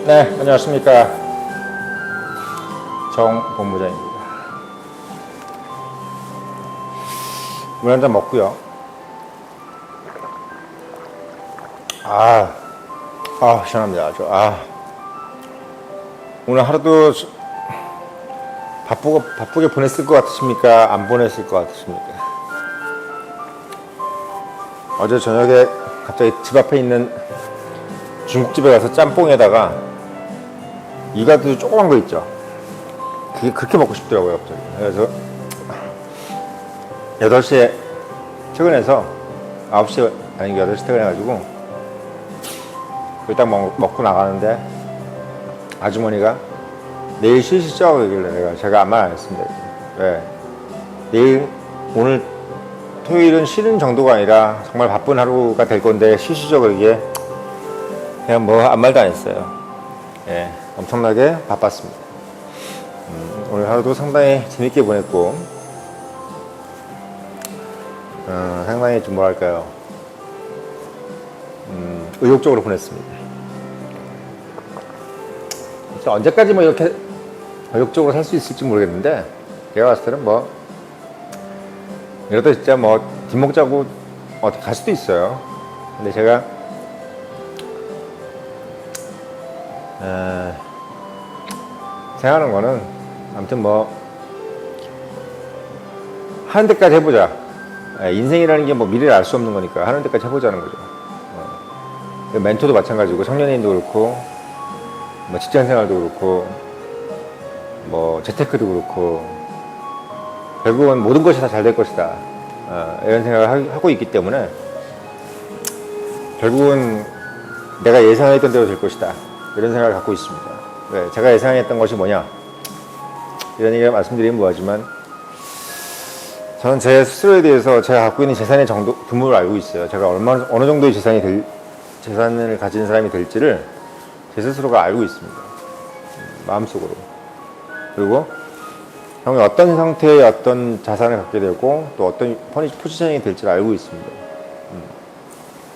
네, 안녕하십니까. 정 본부장입니다. 물 한 잔 먹고요. 시원합니다. 아주. 오늘 하루도 바쁘게 보냈을 것 같으십니까? 안 보냈을 것 같으십니까? 어제 저녁에 갑자기 집 앞에 있는 중국집에 가서 짬뽕에다가 이가두 조그만 거 있죠. 그게 그렇게 먹고 싶더라고요, 갑자기. 그래서 8시에 퇴근해서 9시 아니 8시 퇴근해가지고 그걸 딱 먹고 나가는데 아주머니가 내일 쉬시죠? 그러길래 제가 아무 말 안 했습니다. 왜? 오늘 토요일은 쉬는 정도가 아니라 정말 바쁜 하루가 될 건데 쉬시죠? 그러기에 그냥 뭐 아무 말도 안 했어요. 예, 엄청나게 바빴습니다. 오늘 하루도 상당히 재밌게 보냈고 상당히 좀 뭐랄까요, 의욕적으로 보냈습니다. 언제까지 뭐 이렇게 의욕적으로 살 수 있을지 모르겠는데 제가 봤을 때는 뭐 이러다 진짜 뭐 뒷목 자고 어디 갈 수도 있어요. 근데 제가 생각하는 거는 아무튼 뭐 하는 데까지 해보자. 인생이라는 게 뭐 미래를 알 수 없는 거니까 하는 데까지 해보자는 거죠. 멘토도 마찬가지고 청년인도 그렇고 뭐 직장생활도 그렇고 뭐 재테크도 그렇고 결국은 모든 것이 다 잘 될 것이다. 이런 생각을 하고 있기 때문에 결국은 내가 예상했던 대로 될 것이다. 이런 생각을 갖고 있습니다. 왜? 제가 예상했던 것이 뭐냐? 이런 얘기를 말씀드리면 뭐하지만 저는 제 스스로에 대해서 제가 갖고 있는 재산의 규모를 알고 있어요. 제가 어느 정도의 재산을 가진 사람이 될지를 제 스스로가 알고 있습니다. 마음속으로. 그리고 형이 어떤 상태의 어떤 자산을 갖게 되고 또 어떤 포지셔닝이 될지를 알고 있습니다.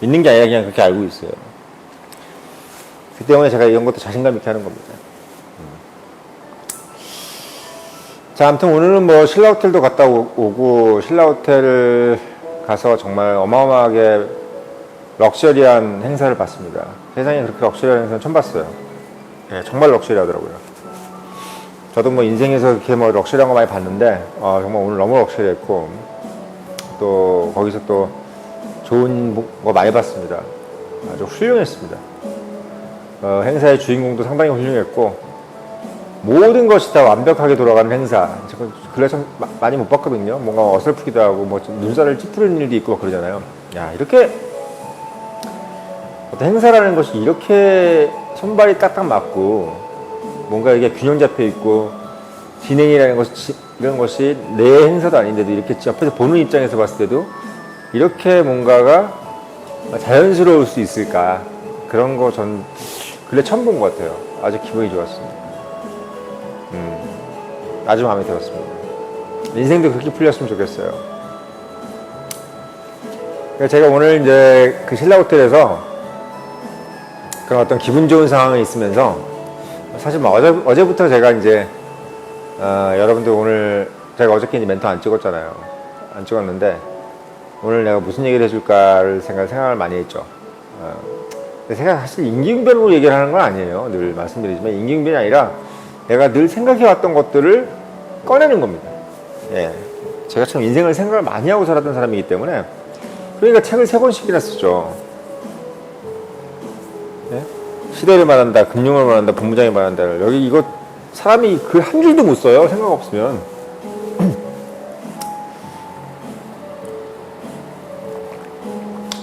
믿는 게 아니라 그냥 그렇게 알고 있어요. 그 때문에 제가 이런 것도 자신감 있게 하는 겁니다. 자, 아무튼 오늘은 뭐 신라호텔도 갔다 오고 신라호텔을 가서 정말 어마어마하게 럭셔리한 행사를 봤습니다. 세상에 그렇게 럭셔리한 행사는 처음 봤어요. 네, 정말 럭셔리하더라고요. 저도 뭐 인생에서 그렇게 뭐 럭셔리한 거 많이 봤는데 정말 오늘 너무 럭셔리했고 또 거기서 또 좋은 거 많이 봤습니다. 아주 훌륭했습니다. 행사의 주인공도 상당히 훌륭했고 모든 것이 다 완벽하게 돌아가는 행사. 제가 근래 참 많이 못 봤거든요. 뭔가 어설프기도 하고 뭐 눈살을 찌푸리는 일도 있고 그러잖아요. 야, 이렇게 어떤 행사라는 것이 이렇게 손발이 딱딱 맞고 뭔가 이게 균형 잡혀 있고 진행이라는 것이 이런 것이 내 행사도 아닌데도 이렇게 옆에서 보는 입장에서 봤을 때도 이렇게 뭔가가 자연스러울 수 있을까, 그런 거 전 근래 처음 본 것 같아요. 아주 기분이 좋았습니다. 아주 마음에 들었습니다. 인생도 그렇게 풀렸으면 좋겠어요. 그러니까 제가 오늘 이제 그 신라호텔에서 그런 어떤 기분 좋은 상황에 있으면서 사실 뭐 어제부터 제가 이제 여러분들 오늘 제가 어저께 이제 멘트 안 찍었잖아요. 안 찍었는데 오늘 내가 무슨 얘기를 해줄까를 생각을 많이 했죠. 근데 제가 사실 임기응변으로 얘기를 하는 건 아니에요. 늘 말씀드리지만 임기응변이 아니라 내가 늘 생각해왔던 것들을 꺼내는 겁니다. 예. 제가 참 인생을 생각을 많이 하고 살았던 사람이기 때문에 그러니까 책을 3권씩이나 쓰죠. 예? 시대를 말한다, 금융을 말한다, 본부장이 말한다. 여기 이거 사람이 그 한 줄도 못 써요. 생각 없으면.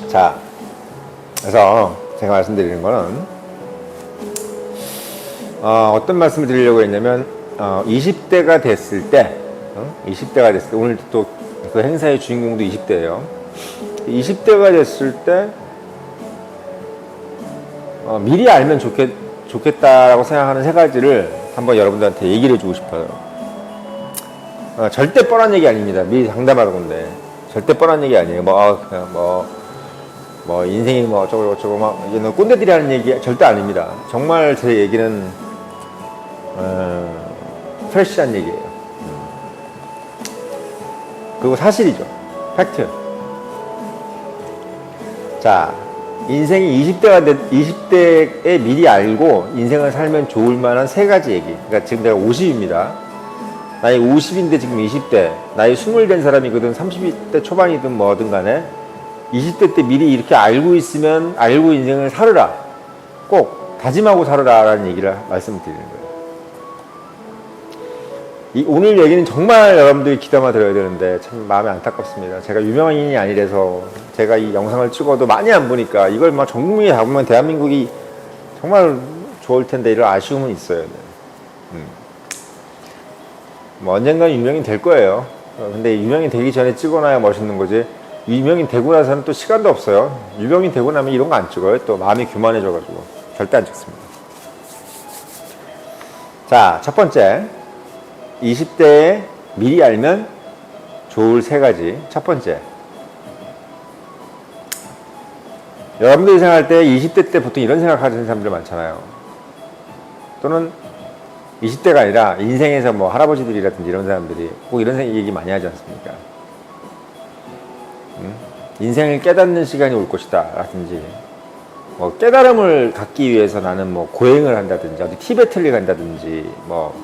자, 그래서 제가 말씀드리는 거는 어떤 말씀을 드리려고 했냐면 20대가 됐을 때 오늘 또 그 행사의 주인공도 20대예요. 20대가 됐을 때 미리 알면 좋겠다라고 생각하는 3가지를 한번 여러분들한테 얘기를 해주고 싶어요. 절대 뻔한 얘기 아닙니다. 미리 장담하는 건데 절대 뻔한 얘기 아니에요. 그냥 뭐 인생이 뭐 어쩌고 저쩌고 막 이런 꼰대들이 하는 얘기 절대 아닙니다. 정말 제 얘기는 프레시한 얘기예요. 그리고 사실이죠. 팩트. 자, 인생이 20대에 미리 알고 인생을 살면 좋을 만한 세 가지 얘기. 그러니까 지금 내가 50입니다. 나이 50인데 지금 20대, 나이 20 된 사람이거든, 30대 초반이든 뭐든 간에 20대 때 미리 이렇게 알고 있으면 알고 인생을 살으라. 꼭 다짐하고 살으라 라는 얘기를 말씀드리는 거예요. 오늘 얘기는 정말 여러분들이 귀담아 들어야 되는데 참 마음이 안타깝습니다. 제가 유명인이 아니라서 제가 이 영상을 찍어도 많이 안 보니까 이걸 막 전 국민이 다 보면 대한민국이 정말 좋을 텐데 이런 아쉬움은 있어요. 뭐 언젠간 유명인 될 거예요. 근데 유명인 되기 전에 찍어놔야 멋있는 거지. 유명인 되고 나서는 또 시간도 없어요. 유명인 되고 나면 이런 거 안 찍어요. 또 마음이 교만해져가지고 절대 안 찍습니다. 자, 첫 번째, 20대에 미리 알면 좋을 세 가지. 첫 번째, 여러분들이 생각할 때 20대 때 보통 이런 생각하시는 사람들 많잖아요. 또는 20대가 아니라 인생에서 뭐 할아버지들이라든지 이런 사람들이 꼭 이런 얘기 많이 하지 않습니까? 인생을 깨닫는 시간이 올 것이다 라든지, 뭐 깨달음을 갖기 위해서 나는 뭐 고행을 한다든지 어디 티베트를 간다든지 뭐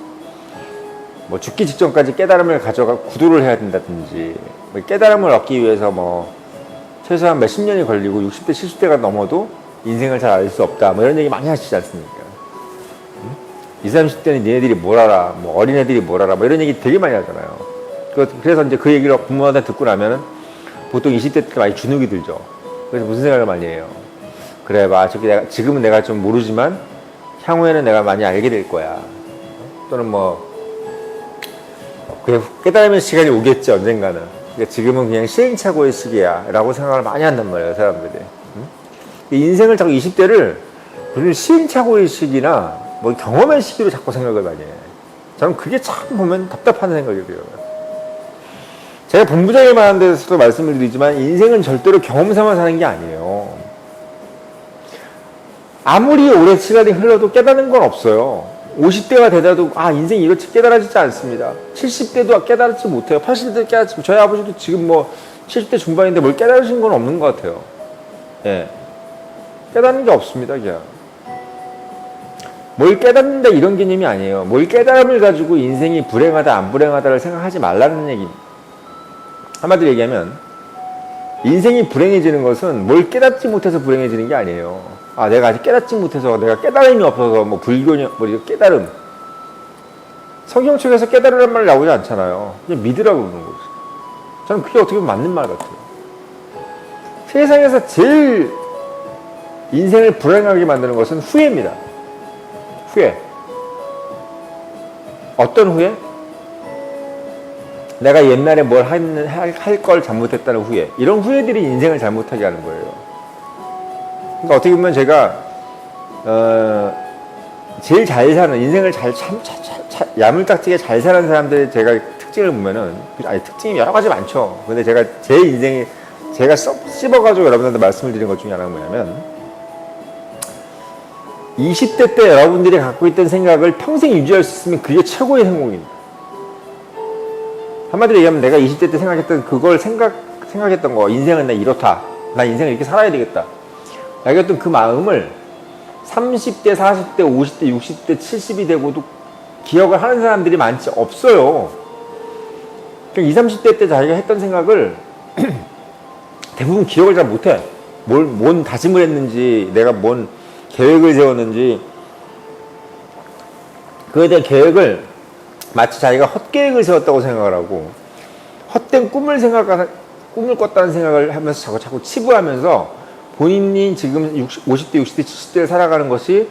죽기 직전까지 깨달음을 가져가 구도를 해야 된다든지, 뭐 깨달음을 얻기 위해서 뭐 최소한 몇십 년이 걸리고 60대 70대가 넘어도 인생을 잘 알 수 없다, 뭐 이런 얘기 많이 하시지 않습니까? 20, 30대는 니네들이 뭘 알아, 뭐 어린애들이 뭘 알아, 뭐 이런 얘기 되게 많이 하잖아요. 그래서 이제 그 얘기를 부모한테 듣고 나면은 보통 20대 때 많이 주눅이 들죠. 그래서 무슨 생각을 많이 해요? 그래, 지금은 내가 좀 모르지만 향후에는 내가 많이 알게 될 거야. 또는 뭐 그냥 깨달음의 시간이 오겠지, 언젠가는. 그러니까 지금은 그냥 시행착오의 시기야 라고 생각을 많이 한단 말이에요, 사람들이. 인생을 자꾸 20대를 무슨 시행착오의 시기나 뭐 경험의 시기로 자꾸 생각을 많이 해. 저는 그게 참 보면 답답한 생각이 들어요. 제가 본부장에 말한 데서도 말씀을 드리지만 인생은 절대로 경험사만 사는 게 아니에요. 아무리 오래 시간이 흘러도 깨닫는 건 없어요. 50대가 되다도 인생이 이렇게 깨달아지지 않습니다. 70대도 깨달지 못해요. 80대도 깨달지 못해요. 저희 아버지도 지금 뭐 70대 중반인데 뭘 깨달으신 건 없는 것 같아요. 예. 깨닫는 게 없습니다, 그냥. 뭘 깨닫는다 이런 개념이 아니에요. 뭘 깨달음을 가지고 인생이 불행하다 안 불행하다를 생각하지 말라는 얘기입니다. 한마디로 얘기하면 인생이 불행해지는 것은 뭘 깨닫지 못해서 불행해지는 게 아니에요. 내가 아직 깨닫지 못해서, 내가 깨달음이 없어서 뭐 불교냐 뭐 깨달음, 성경 쪽에서 깨달으란 말 나오지 않잖아요. 그냥 믿으라고 그러는 거죠. 저는 그게 어떻게 보면 맞는 말 같아요. 세상에서 제일 인생을 불행하게 만드는 것은 후회입니다. 후회. 어떤 후회? 내가 옛날에 뭘 할 걸 잘못했다는 후회. 이런 후회들이 인생을 잘못하게 하는 거예요. 그러니까 어떻게 보면 제가 제일 잘 사는, 인생을 야물딱지게 잘 사는 사람들의 제가 특징을 보면은, 특징이 여러 가지 많죠. 근데 제가 제 인생에 제가 씹어가지고 여러분들한테 말씀을 드린 것 중에 하나가 뭐냐면, 20대 때 여러분들이 갖고 있던 생각을 평생 유지할 수 있으면 그게 최고의 행복입니다. 한마디로 얘기하면 내가 20대 때 생각했던 거, 인생은 나 이렇다, 나 인생을 이렇게 살아야 되겠다, 라고 했던 그 마음을 30대, 40대, 50대, 60대, 70이 되고도 기억을 하는 사람들이 없어요. 20, 30대 때 자기가 했던 생각을 대부분 기억을 잘 못해. 뭔 다짐을 했는지, 내가 뭔 계획을 세웠는지, 그에 대한 계획을 마치 자기가 헛계획을 세웠다고 생각을 하고, 헛된 꿈을 꿨다는 생각을 하면서 자꾸 치부하면서 본인이 지금 50대, 60대, 70대를 살아가는 것이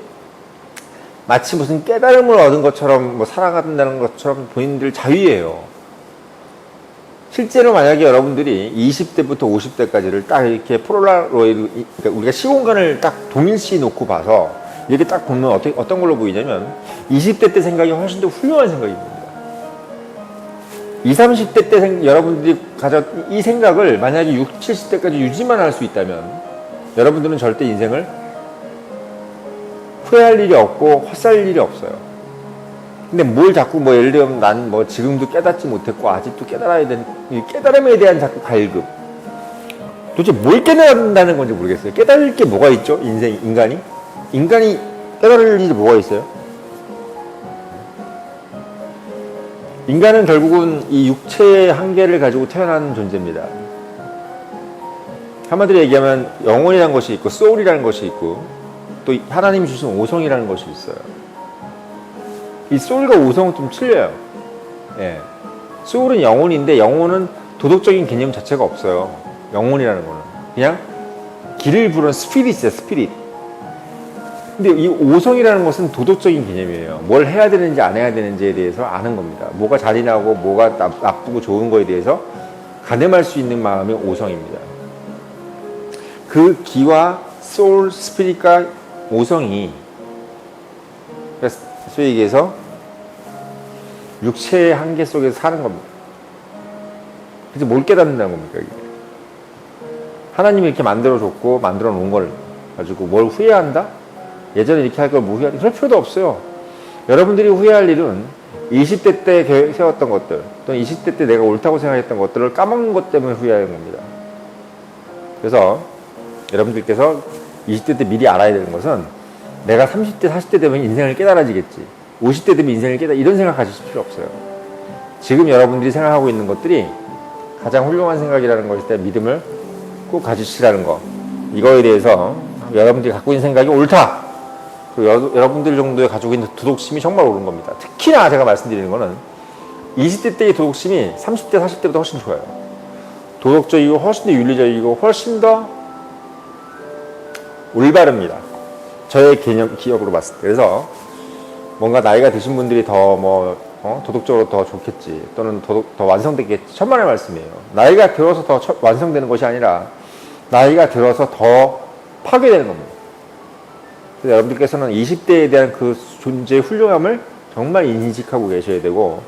마치 무슨 깨달음을 얻은 것처럼, 뭐 살아간다는 것처럼 본인들 자위예요. 실제로 만약에 여러분들이 20대부터 50대까지를 딱 이렇게 폴라로이드, 그러니까 우리가 시공간을 딱 동일시 놓고 봐서 이렇게 딱 보면 어떤 걸로 보이냐면 20대 때 생각이 훨씬 더 훌륭한 생각입니다. 20, 30대 때 여러분들이 가졌 이 생각을 만약에 60, 70대까지 유지만 할 수 있다면 여러분들은 절대 인생을 후회할 일이 없고 헛살 일이 없어요. 근데 뭘 자꾸 뭐 예를 들면 난 뭐 지금도 깨닫지 못했고 아직도 깨달아야 되는 이 깨달음에 대한 자꾸 갈급. 도대체 뭘 깨달는다는 건지 모르겠어요. 깨달을 게 뭐가 있죠? 인간이 깨달을 일이 뭐가 있어요? 인간은 결국은 이 육체의 한계를 가지고 태어난 존재입니다. 한마디로 얘기하면 영혼이라는 것이 있고 소울이라는 것이 있고 또 하나님이 주신 오성이라는 것이 있어요. 이 소울과 오성은 좀 틀려요. 예. 소울은 영혼인데 영혼은 도덕적인 개념 자체가 없어요. 영혼이라는 거는 그냥 길을 부르는 스피릿이에요. 스피릿. 근데 이 오성이라는 것은 도덕적인 개념이에요. 뭘 해야 되는지 안 해야 되는지에 대해서 아는 겁니다. 뭐가 잔인하고 뭐가 나쁘고 좋은 거에 대해서 가늠할 수 있는 마음이 오성입니다. 그 기와 소울, 스피릿과 오성이 소위 얘기해서 육체의 한계 속에서 사는 겁니다. 그래서 뭘 깨닫는다는 겁니까? 이게? 하나님이 이렇게 만들어줬고 만들어 놓은 걸 가지고 뭘 후회한다? 예전에 이렇게 할 걸 뭐 후회한다? 그럴 필요도 없어요. 여러분들이 후회할 일은 20대 때 세웠던 것들 또는 20대 때 내가 옳다고 생각했던 것들을 까먹는 것 때문에 후회하는 겁니다. 그래서 여러분들께서 20대 때 미리 알아야 되는 것은 내가 30대, 40대 되면 인생을 깨달아지겠지. 50대 되면 인생을 이런 생각 가지실 필요 없어요. 지금 여러분들이 생각하고 있는 것들이 가장 훌륭한 생각이라는 것에 대한 믿음을 꼭 가지시라는 거. 이거에 대해서 여러분들이 갖고 있는 생각이 옳다. 여러분들 정도에 가지고 있는 도덕심이 정말 옳은 겁니다. 특히나 제가 말씀드리는 거는 20대 때의 도덕심이 30대, 40대보다 훨씬 좋아요. 도덕적이고 훨씬 더 윤리적이고 훨씬 더 올바릅니다. 저의 기억으로 봤을 때. 그래서 뭔가 나이가 드신 분들이 더 도덕적으로 더 좋겠지 또는 더 완성되겠지. 천만의 말씀이에요. 나이가 들어서 더 완성되는 것이 아니라 나이가 들어서 더 파괴되는 겁니다. 그래서 여러분들께서는 20대에 대한 그 존재의 훌륭함을 정말 인식하고 계셔야 되고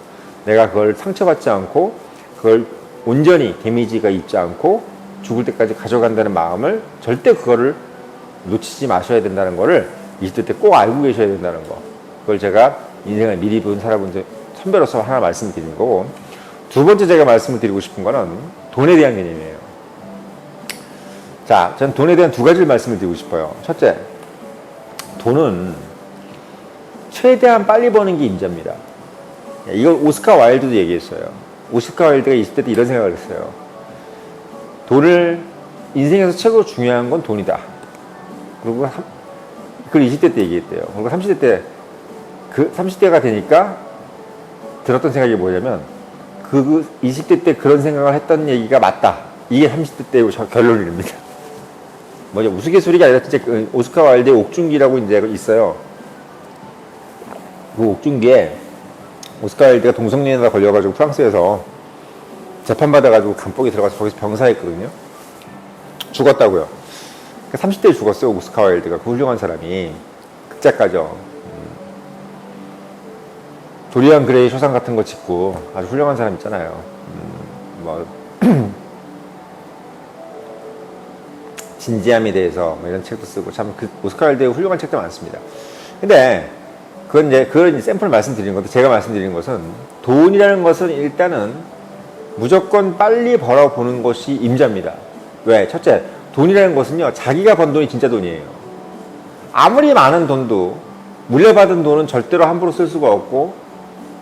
내가 그걸 상처받지 않고 그걸 온전히 데미지가 있지 않고 죽을 때까지 가져간다는 마음을 절대 그거를 놓치지 마셔야 된다는 거를 20대 때 꼭 알고 계셔야 된다는 거. 그걸 제가 인생을 미리 본 사람한테 선배로서 하나 말씀드리는 거고 두 번째 제가 말씀을 드리고 싶은 거는 돈에 대한 개념이에요. 자, 전 돈에 대한 두 가지를 말씀을 드리고 싶어요. 첫째, 돈은 최대한 빨리 버는 게 임자입니다. 이걸 오스카 와일드도 얘기했어요. 오스카 와일드가 20대 때 이런 생각을 했어요. 돈을 인생에서 최고 중요한 건 돈이다. 그리고 그걸 20대 때 얘기했대요. 그리고 30대 때 30대가 되니까 들었던 생각이 뭐냐면 20대 때 그런 생각을 했던 얘기가 맞다. 이게 30대 때 결론입니다. 뭐냐 우스갯소리가 아니라 진짜 오스카 와일드의 옥중기라고 이제 있어요. 그 옥중기에 오스카 와일드가 동성연애에다 걸려가지고 프랑스에서 재판받아가지고 감옥에 들어가서 거기서 병사했거든요. 죽었다고요. 30대에 죽었어요. 오스카 와일드가. 그 훌륭한 사람이 극작가죠. 조리안 그레이 쇼상 같은 거 짓고 아주 훌륭한 사람 있잖아요. 진지함에 대해서 이런 책도 쓰고 참 오스카 와일드의 훌륭한 책도 많습니다. 근데 그건 이제 샘플 말씀드리는 건데 제가 말씀드리는 것은 돈이라는 것은 일단은 무조건 빨리 벌어보는 것이 임자입니다. 왜? 첫째, 돈이라는 것은요 자기가 번 돈이 진짜 돈이에요. 아무리 많은 돈도 물려받은 돈은 절대로 함부로 쓸 수가 없고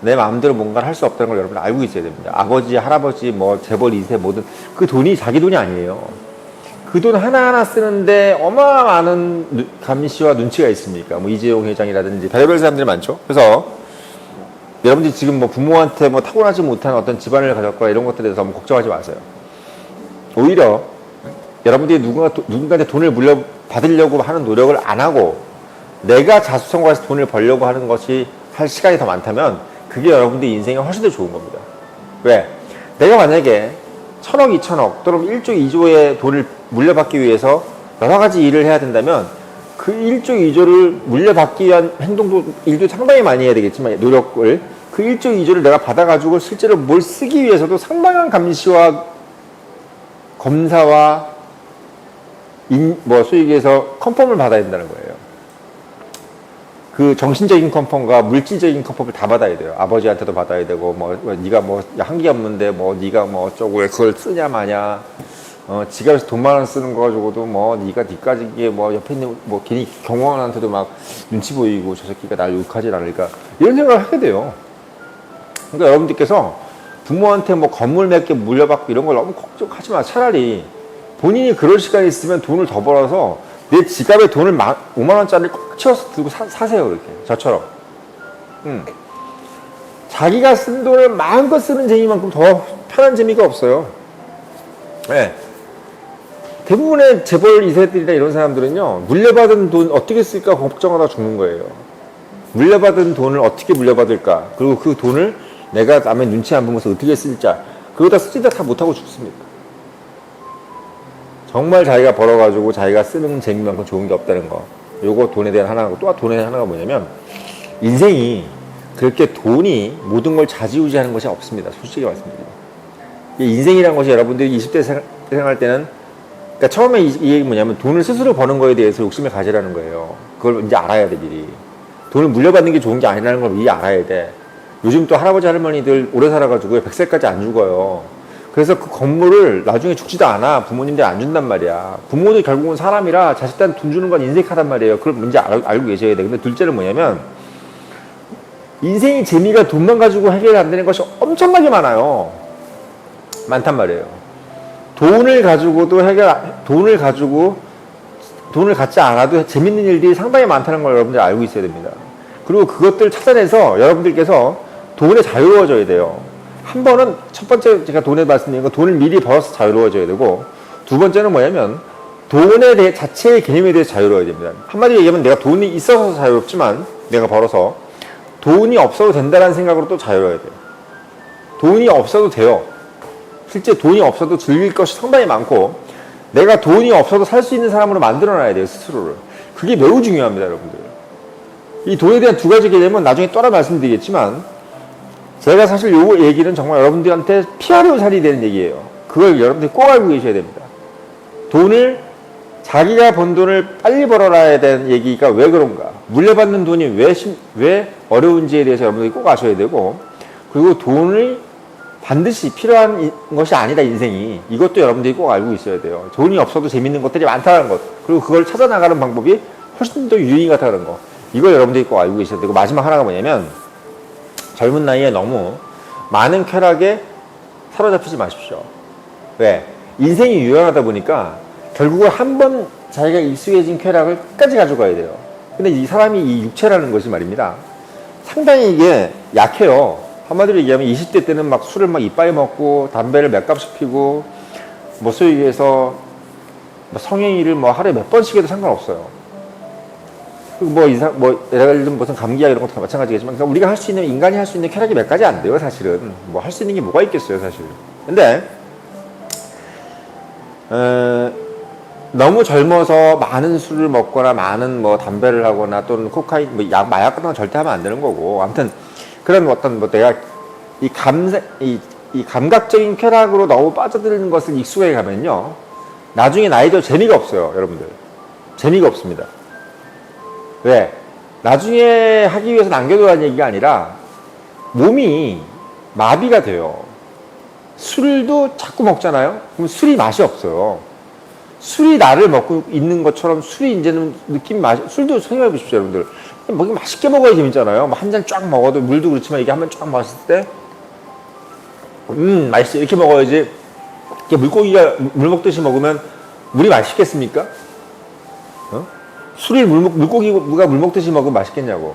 내 마음대로 뭔가를 할 수 없다는 걸 여러분 알고 있어야 됩니다. 아버지, 할아버지, 재벌 2세 뭐든 그 돈이 자기 돈이 아니에요. 그 돈 하나하나 쓰는데 어마어마한 감시와 눈치가 있습니까? 이재용 회장이라든지 별의별 사람들이 많죠. 그래서 여러분들이 지금 부모한테 타고나지 못한 어떤 집안을 가졌거나 이런 것들에 대해서 너무 걱정하지 마세요. 오히려 여러분들이 누군가한테 돈을 물려받으려고 하는 노력을 안 하고 내가 자수성가해서 돈을 벌려고 하는 것이 할 시간이 더 많다면 그게 여러분들 인생에 훨씬 더 좋은 겁니다. 왜? 내가 만약에 1000억, 2000억 또는 1조, 2조의 돈을 물려받기 위해서 여러 가지 일을 해야 된다면 그 1조, 2조를 물려받기 위한 행동도 일도 상당히 많이 해야 되겠지만 노력을 그 1조, 2조를 내가 받아가지고 실제로 뭘 쓰기 위해서도 상당한 감시와 검사와 소위 얘기해서 컨펌을 받아야 된다는 거예요. 그 정신적인 컨펌과 물질적인 컨펌을 다 받아야 돼요. 아버지한테도 받아야 되고, 네가 한게 없는데, 네가 어쩌고, 왜 그걸 쓰냐, 마냐. 지갑에서 돈 10,000원 쓰는 거 가지고도 네가 니까지 이게 옆에 있는 괜히 경호원한테도 막 눈치 보이고, 저 새끼가 날 욕하지 않을까. 이런 생각을 하게 돼요. 그러니까 여러분들께서 부모한테 건물 몇 개 물려받고 이런 걸 너무 걱정하지 마. 차라리 본인이 그럴 시간이 있으면 돈을 더 벌어서 내 지갑에 돈을 50,000원짜리를 꽉 채워서 들고 사세요. 이렇게. 저처럼. 자기가 쓴 돈을 마음껏 쓰는 재미만큼 더 편한 재미가 없어요. 네. 대부분의 재벌 2세들이나 이런 사람들은요, 물려받은 돈 어떻게 쓸까 걱정하다 죽는 거예요. 물려받은 돈을 어떻게 물려받을까, 그리고 그 돈을 내가 남의 눈치 안 보면서 어떻게 쓸자, 그거 다 쓰지도 다 못하고 죽습니다. 정말 자기가 벌어가지고 자기가 쓰는 재미만큼 좋은 게 없다는 거. 요거 돈에 대한 하나고, 또 돈에 대한 하나가 뭐냐면, 인생이 그렇게 돈이 모든 걸 좌지우지하는 것이 없습니다. 솔직히 말씀드립니다. 인생이란 것이 여러분들이 20대 생활할 때는, 그러니까 처음에 이 얘기 뭐냐면, 돈을 스스로 버는 거에 대해서 욕심을 가지라는 거예요. 그걸 이제 알아야 돼, 미리. 돈을 물려받는 게 좋은 게 아니라는 걸 미리 알아야 돼. 요즘 또 할아버지 할머니들 오래 살아가지고 100살까지 안 죽어요. 그래서 그 건물을 나중에 죽지도 않아. 부모님들 안 준단 말이야. 부모도 결국은 사람이라 자식들한테 돈 주는 건 인색하단 말이에요. 그걸 문제 알고 계셔야 돼. 근데 둘째는 뭐냐면, 인생의 재미가 돈만 가지고 해결 안 되는 것이 엄청나게 많아요. 많단 말이에요. 돈을 갖지 않아도 재밌는 일들이 상당히 많다는 걸 여러분들 알고 있어야 됩니다. 그리고 그것들을 찾아내서 여러분들께서 돈에 자유로워져야 돼요. 한 번은, 첫 번째 제가 돈에 말씀드린 건 돈을 미리 벌어서 자유로워져야 되고, 두 번째는 뭐냐면 돈에 대해 자체의 개념에 대해서 자유로워야 됩니다. 한마디로 얘기하면 내가 돈이 있어서 자유롭지만, 내가 벌어서 돈이 없어도 된다는 생각으로 또 자유로워야 돼요. 돈이 없어도 돼요. 실제 돈이 없어도 즐길 것이 상당히 많고, 내가 돈이 없어도 살 수 있는 사람으로 만들어놔야 돼요, 스스로를. 그게 매우 중요합니다, 여러분들. 이 돈에 대한 두 가지 개념은 나중에 또 하나 말씀드리겠지만, 제가 사실 요 얘기는 정말 여러분들한테 피하려 살이 되는 얘기예요. 그걸 여러분들이 꼭 알고 계셔야 됩니다. 자기가 번 돈을 빨리 벌어놔야 되는 얘기가 왜 그런가? 물려받는 돈이 왜 어려운지에 대해서 여러분들이 꼭 아셔야 되고, 그리고 돈이 반드시 필요한 것이 아니다, 인생이. 이것도 여러분들이 꼭 알고 있어야 돼요. 돈이 없어도 재밌는 것들이 많다는 것. 그리고 그걸 찾아나가는 방법이 훨씬 더 유익 같다는 거. 이걸 여러분들이 꼭 알고 계셔야 되고, 마지막 하나가 뭐냐면, 젊은 나이에 너무 많은 쾌락에 사로잡히지 마십시오. 왜? 인생이 유연하다 보니까 결국은 한 번 자기가 익숙해진 쾌락을 끝까지 가져가야 돼요. 근데 이 사람이 이 육체라는 것이 말입니다, 상당히 이게 약해요. 한마디로 얘기하면 20대 때는 막 술을 막 이빨 먹고 담배를 몇 갑씩 피고, 소위 얘기해서 성행위를 하루에 몇 번씩 해도 상관없어요. 예를 들면 무슨 감기약 이런 것도 다 마찬가지겠지만, 그러니까 우리가 할 수 있는, 인간이 할 수 있는 쾌락이 몇 가지 안 돼요, 사실은. 할 수 있는 게 뭐가 있겠어요, 사실. 근데, 너무 젊어서 많은 술을 먹거나 많은 담배를 하거나 또는 코카인, 마약 같은 건 절대 하면 안 되는 거고, 아무튼, 그런 내가 이 감각적인 쾌락으로 너무 빠져드는 것을 익숙하게 가면요, 나중에 나이도 재미가 없어요, 여러분들. 재미가 없습니다. 왜? 나중에 하기 위해서 남겨두라는 얘기가 아니라 몸이 마비가 돼요. 술도 자꾸 먹잖아요? 그럼 술이 맛이 없어요. 술이 나를 먹고 있는 것처럼 술이 이제는 술도 생각해 보십시오, 여러분들. 맛있게 먹어야 재밌잖아요. 한 잔 쫙 먹어도, 물도 그렇지만 이게 한 번 쫙 마셨을 때, 맛있어. 이렇게 먹어야지. 이렇게 물 먹듯이 먹으면 물이 맛있겠습니까? 술을 물고기가 물 먹듯이 먹으면 맛있겠냐고.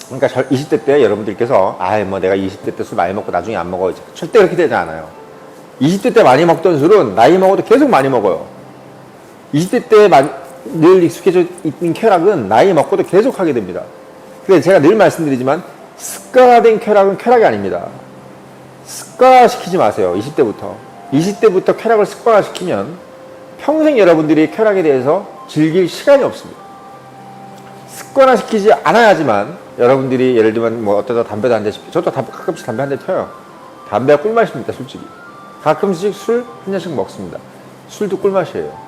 그러니까 20대 때 여러분들께서 내가 20대 때 술 많이 먹고 나중에 안 먹어, 절대 그렇게 되지 않아요. 20대 때 많이 먹던 술은 나이 먹어도 계속 많이 먹어요. 20대 때 늘 익숙해져 있는 쾌락은 나이 먹고도 계속 하게 됩니다. 근데 제가 늘 말씀드리지만, 습관화된 쾌락은 쾌락이 아닙니다. 습관화시키지 마세요. 20대부터 쾌락을 습관화시키면 평생 여러분들이 쾌락에 대해서 즐길 시간이 없습니다. 습관화시키지 않아야지만 여러분들이, 예를 들면 어쩌다 담배도 한 잔씩, 저도 가끔씩 담배 한 잔 펴요. 담배가 꿀맛입니다, 솔직히. 가끔씩 술 한 잔씩 먹습니다. 술도 꿀맛이에요.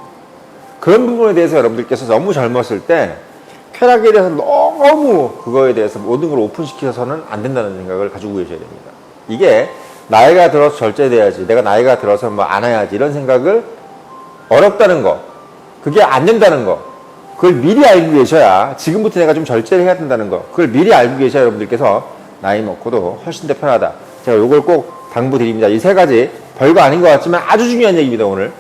그런 부분에 대해서 여러분들께서 너무 젊었을 때 쾌락에 대해서 너무 그거에 대해서 모든 걸 오픈시켜서는 안 된다는 생각을 가지고 계셔야 됩니다. 이게 나이가 들어서 절제돼야지, 내가 나이가 들어서 뭐 안 해야지, 이런 생각을 어렵다는 거, 그게 안 된다는 거, 그걸 미리 알고 계셔야, 지금부터 내가 좀 절제를 해야 된다는 거, 그걸 미리 알고 계셔야 여러분들께서 나이 먹고도 훨씬 더 편하다. 제가 요걸 꼭 당부드립니다. 이 세 가지 별거 아닌 것 같지만 아주 중요한 얘기입니다, 오늘.